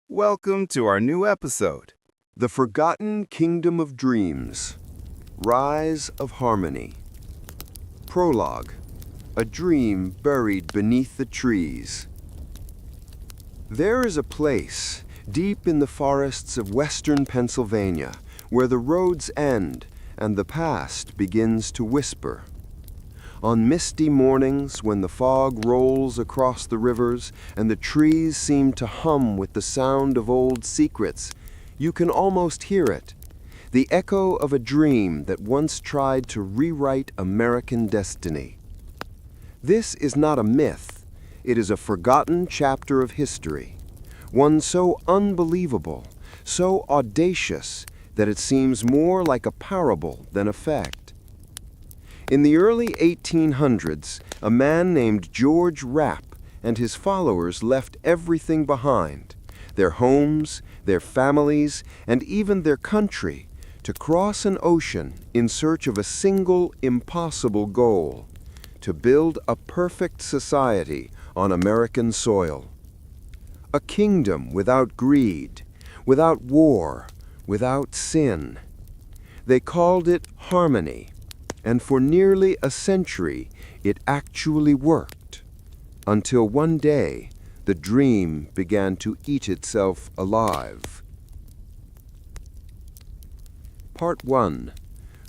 Welcome to our new episode. The Forgotten Kingdom of Dreams. Rise of Harmony. Prologue. A dream buried beneath the trees. There is a place, deep in the forests of western Pennsylvania, where the roads end and the past begins to whisper. On misty mornings, when the fog rolls across the rivers and the trees seem to hum with the sound of old secrets, you can almost hear it, the echo of a dream that once tried to rewrite American destiny. This is not a myth, it is a forgotten chapter of history, one so unbelievable, so audacious, that it seems more like a parable than a fact. In the early 1800s, a man named George Rapp and his followers left everything behind, their homes, their families, and even their country, to cross an ocean in search of a single impossible goal: to build a perfect society on American soil. A kingdom without greed, without war, without sin. They called it harmony. And for nearly a century, it actually worked, until one day, the dream began to eat itself alive. Part 1.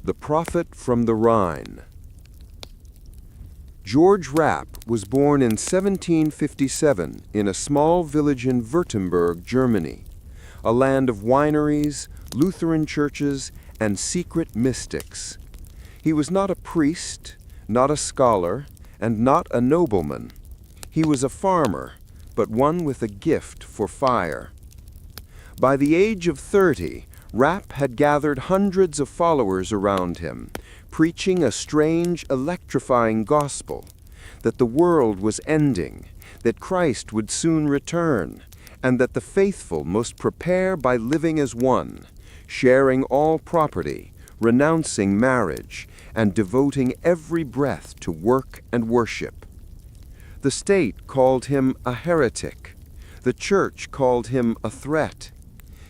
The Prophet from the Rhine. George Rapp was born in 1757 in a small village in Württemberg, Germany, a land of wineries, Lutheran churches, and secret mystics. He was not a priest, not a scholar, and not a nobleman. He was a farmer, but one with a gift for fire. By the age of 30, Rapp had gathered hundreds of followers around him, preaching a strange, electrifying gospel, that the world was ending, that Christ would soon return, and that the faithful must prepare by living as one, sharing all property, renouncing marriage, and devoting every breath to work and worship. The state called him a heretic. The church called him a threat.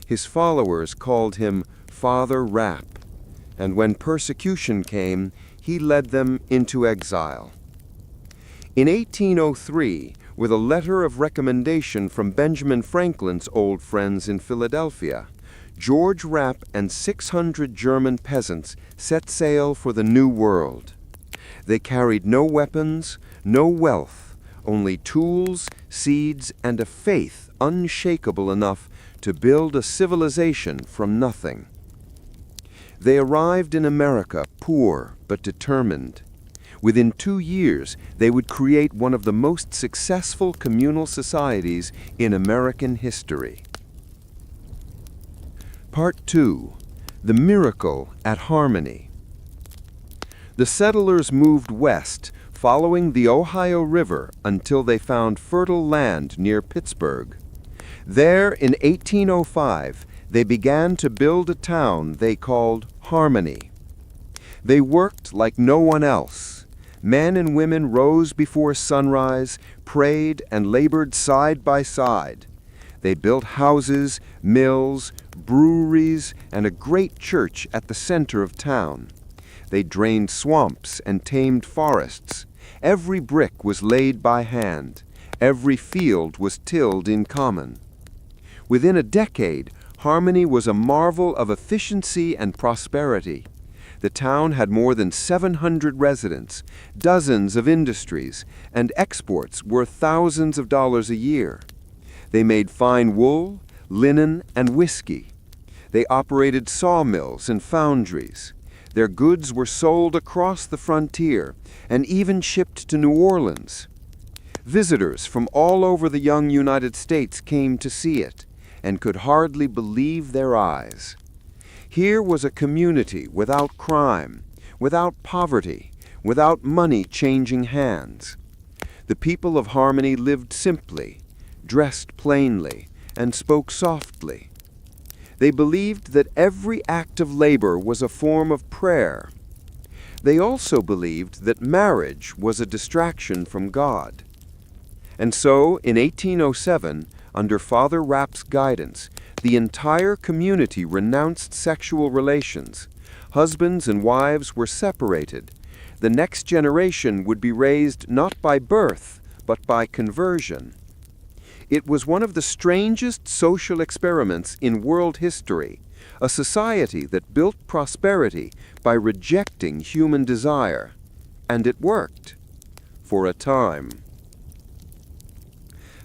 His followers called him Father Rapp. And when persecution came, he led them into exile. In 1803, with a letter of recommendation from Benjamin Franklin's old friends in Philadelphia, George Rapp and 600 German peasants set sail for the New World. They carried no weapons, no wealth, only tools, seeds, and a faith unshakable enough to build a civilization from nothing. They arrived in America poor but determined. Within 2 years, they would create one of the most successful communal societies in American history. Part 2. The Miracle at Harmony. The settlers moved west, following the Ohio River until they found fertile land near Pittsburgh. There, in 1805, they began to build a town they called Harmony. They worked like no one else. Men and women rose before sunrise, prayed, and labored side by side. They built houses, mills, breweries, and a great church at the center of town. They drained swamps and tamed forests. Every brick was laid by hand. Every field was tilled in common. Within a decade, Harmony was a marvel of efficiency and prosperity. The town had more than 700 residents, dozens of industries, and exports worth thousands of dollars a year. They made fine wool, linen, and whiskey. They operated sawmills and foundries. Their goods were sold across the frontier and even shipped to New Orleans. Visitors from all over the young United States came to see it and could hardly believe their eyes. Here was a community without crime, without poverty, without money changing hands. The people of Harmony lived simply, dressed plainly, and spoke softly. They believed that every act of labor was a form of prayer. They also believed that marriage was a distraction from God. And so, in 1807, Under Father Rapp's guidance, the entire community renounced sexual relations. Husbands and wives were separated. The next generation would be raised not by birth, but by conversion. It was one of the strangest social experiments in world history, a society that built prosperity by rejecting human desire. And it worked. For a time.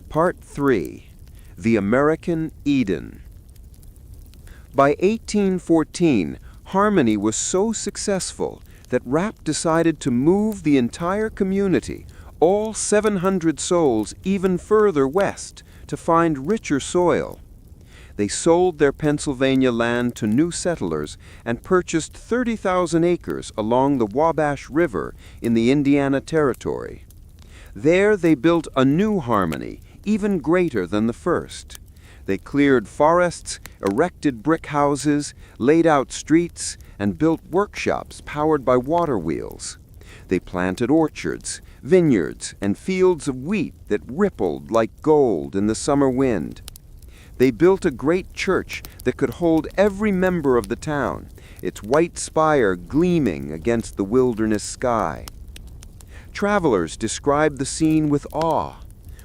Part 3. The American Eden. By 1814, Harmony was so successful that Rapp decided to move the entire community, all 700 souls, even further west to find richer soil. They sold their Pennsylvania land to new settlers and purchased 30,000 acres along the Wabash River in the Indiana Territory. There they built a new Harmony, even greater than the first. They cleared forests, erected brick houses, laid out streets, and built workshops powered by water wheels. They planted orchards, vineyards, and fields of wheat that rippled like gold in the summer wind. They built a great church that could hold every member of the town, its white spire gleaming against the wilderness sky. Travelers described the scene with awe.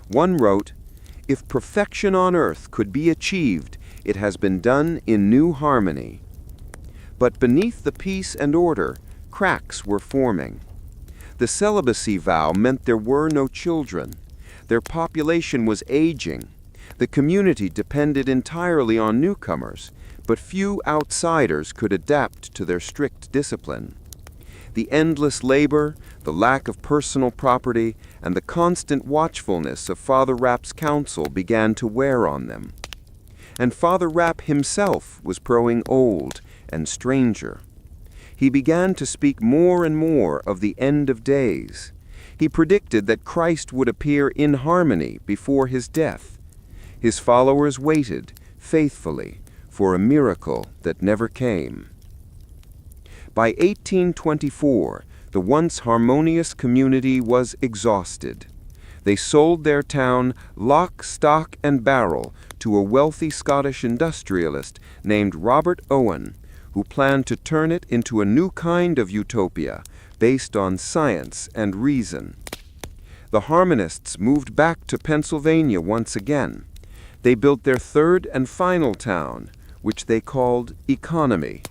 One wrote, "If perfection on earth could be achieved, it has been done in New Harmony." But beneath the peace and order, cracks were forming. The celibacy vow meant there were no children. Their population was aging. The community depended entirely on newcomers, but few outsiders could adapt to their strict discipline. The endless labor, the lack of personal property, and the constant watchfulness of Father Rapp's counsel began to wear on them. And Father Rapp himself was growing old and stranger. He began to speak more and more of the end of days. He predicted that Christ would appear in harmony before his death. His followers waited, faithfully, for a miracle that never came. By 1824, the once harmonious community was exhausted. They sold their town lock, stock, and barrel to a wealthy Scottish industrialist named Robert Owen, who planned to turn it into a new kind of utopia based on science and reason. The harmonists moved back to Pennsylvania once again. They built their third and final town, which they called Economy.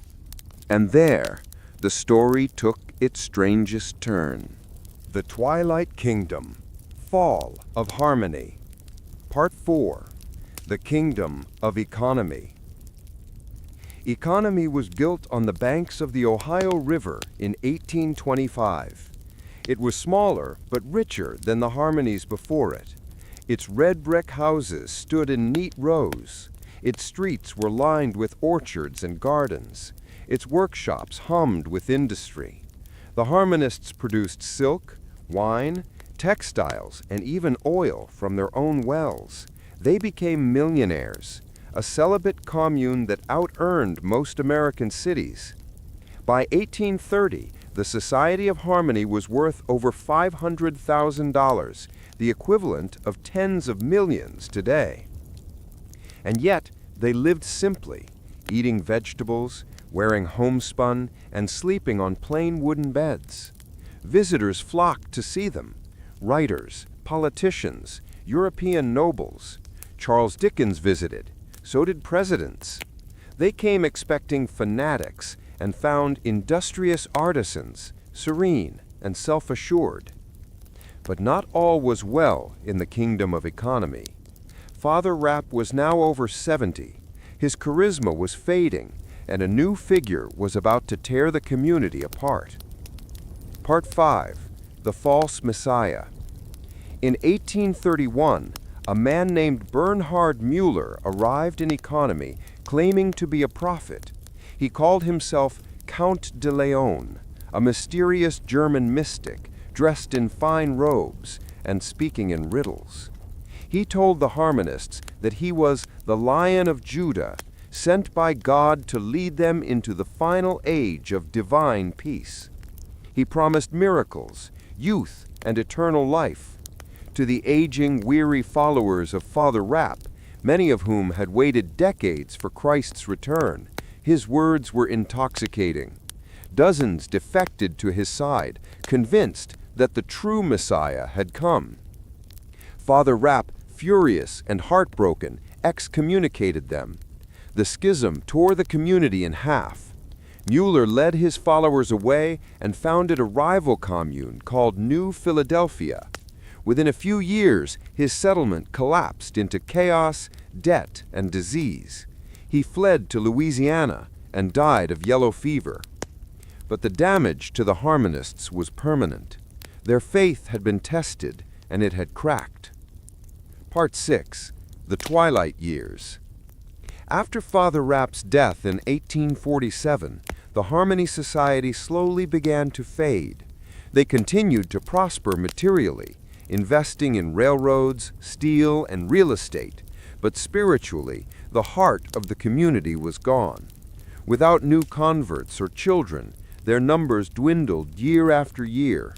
And there, the story took its strangest turn. The Twilight Kingdom. Fall of Harmony. Part 4. The Kingdom of Economy. Economy was built on the banks of the Ohio River in 1825. It was smaller but richer than the Harmonies before it. Its red brick houses stood in neat rows. Its streets were lined with orchards and gardens. Its workshops hummed with industry. The Harmonists produced silk, wine, textiles, and even oil from their own wells. They became millionaires, a celibate commune that out-earned most American cities. By 1830, the Society of Harmony was worth over $500,000, the equivalent of tens of millions today. And yet, they lived simply, eating vegetables, wearing homespun, and sleeping on plain wooden beds. Visitors flocked to see them. Writers, politicians, European nobles. Charles Dickens visited. So did presidents. They came expecting fanatics and found industrious artisans, serene and self-assured. But not all was well in the kingdom of economy. Father Rapp was now over 70. His charisma was fading, and a new figure was about to tear the community apart. Part 5. The False Messiah. In 1831, a man named Bernhard Müller arrived in Economy claiming to be a prophet. He called himself Count de Leon, a mysterious German mystic dressed in fine robes and speaking in riddles. He told the Harmonists that he was the Lion of Judah, sent by God to lead them into the final age of divine peace. He promised miracles, youth, and eternal life. To the aging, weary followers of Father Rapp, many of whom had waited decades for Christ's return. His words were intoxicating. Dozens defected to his side, convinced that the true Messiah had come. Father Rapp, furious and heartbroken, excommunicated them. The schism tore the community in half. Mueller led his followers away and founded a rival commune called New Philadelphia. Within a few years, his settlement collapsed into chaos, debt, and disease. He fled to Louisiana and died of yellow fever. But the damage to the Harmonists was permanent. Their faith had been tested, and it had cracked. Part 6. The Twilight Years. After Father Rapp's death in 1847, the Harmony Society slowly began to fade. They continued to prosper materially, investing in railroads, steel, and real estate, but spiritually, the heart of the community was gone. Without new converts or children, their numbers dwindled year after year.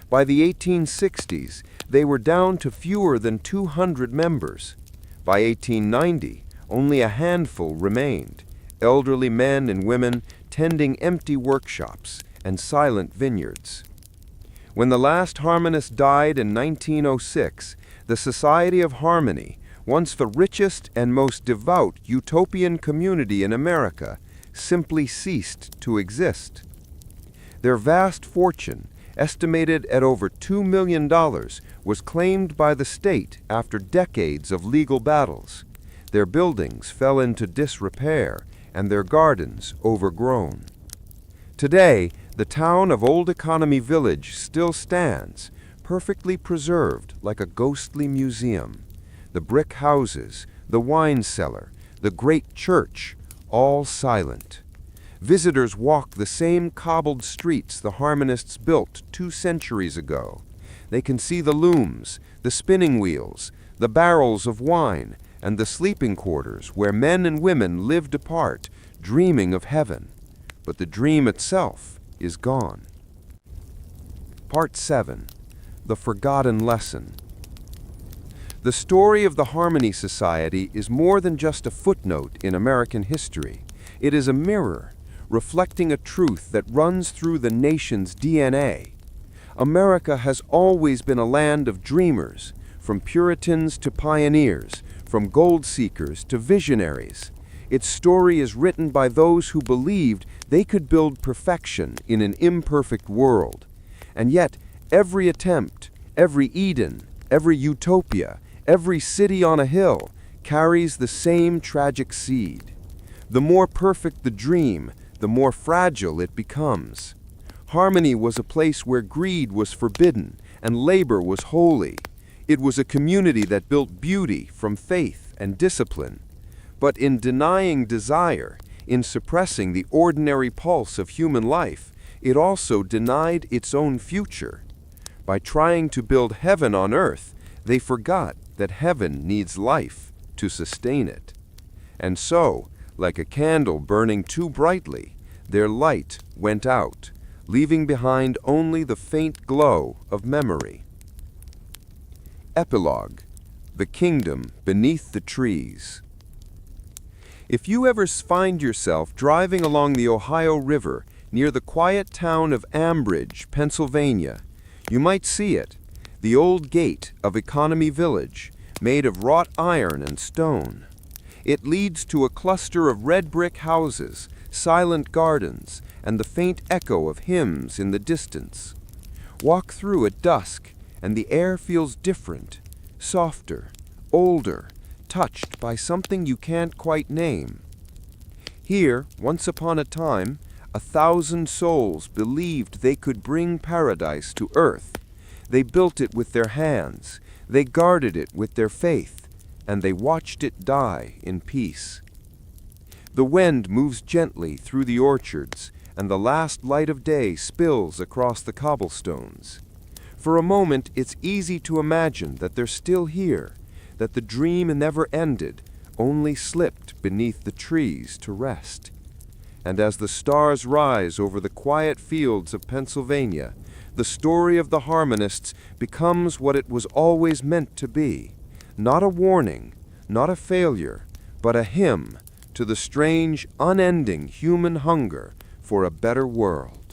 By the 1860s, they were down to fewer than 200 members. By 1890, only a handful remained, elderly men and women tending empty workshops and silent vineyards. When the last harmonist died in 1906, the Society of Harmony, once the richest and most devout Utopian community in America, simply ceased to exist. Their vast fortune, estimated at over $2 million, was claimed by the state after decades of legal battles. Their buildings fell into disrepair and their gardens overgrown. Today, the town of Old Economy Village still stands, perfectly preserved like a ghostly museum. The brick houses, the wine cellar, the great church, all silent. Visitors walk the same cobbled streets the Harmonists built 2 centuries ago. They can see the looms, the spinning wheels, the barrels of wine, and the sleeping quarters where men and women lived apart, dreaming of heaven. But the dream itself is gone. Part 7. The Forgotten Lesson. The story of the Harmony Society is more than just a footnote in American history. It is a mirror, reflecting a truth that runs through the nation's DNA. America has always been a land of dreamers, from Puritans to pioneers, from gold seekers to visionaries. Its story is written by those who believed they could build perfection in an imperfect world. And yet, every attempt, every Eden, every utopia, every city on a hill carries the same tragic seed. The more perfect the dream, the more fragile it becomes. Harmony was a place where greed was forbidden and labor was holy. It was a community that built beauty from faith and discipline. But in denying desire, in suppressing the ordinary pulse of human life, it also denied its own future. By trying to build heaven on earth, they forgot that heaven needs life to sustain it. And so, like a candle burning too brightly, their light went out, leaving behind only the faint glow of memory. Epilogue. The Kingdom Beneath the Trees. If you ever find yourself driving along the Ohio River near the quiet town of Ambridge, Pennsylvania, you might see it, the old gate of Economy Village, made of wrought iron and stone. It leads to a cluster of red brick houses, silent gardens, and the faint echo of hymns in the distance. Walk through at dusk, and the air feels different, softer, older, touched by something you can't quite name. Here, once upon a time, 1,000 souls believed they could bring paradise to earth. They built it with their hands, they guarded it with their faith, and they watched it die in peace. The wind moves gently through the orchards, and the last light of day spills across the cobblestones. For a moment, it's easy to imagine that they're still here, that the dream never ended, only slipped beneath the trees to rest. And as the stars rise over the quiet fields of Pennsylvania, the story of the Harmonists becomes what it was always meant to be, not a warning, not a failure, but a hymn to the strange, unending human hunger for a better world.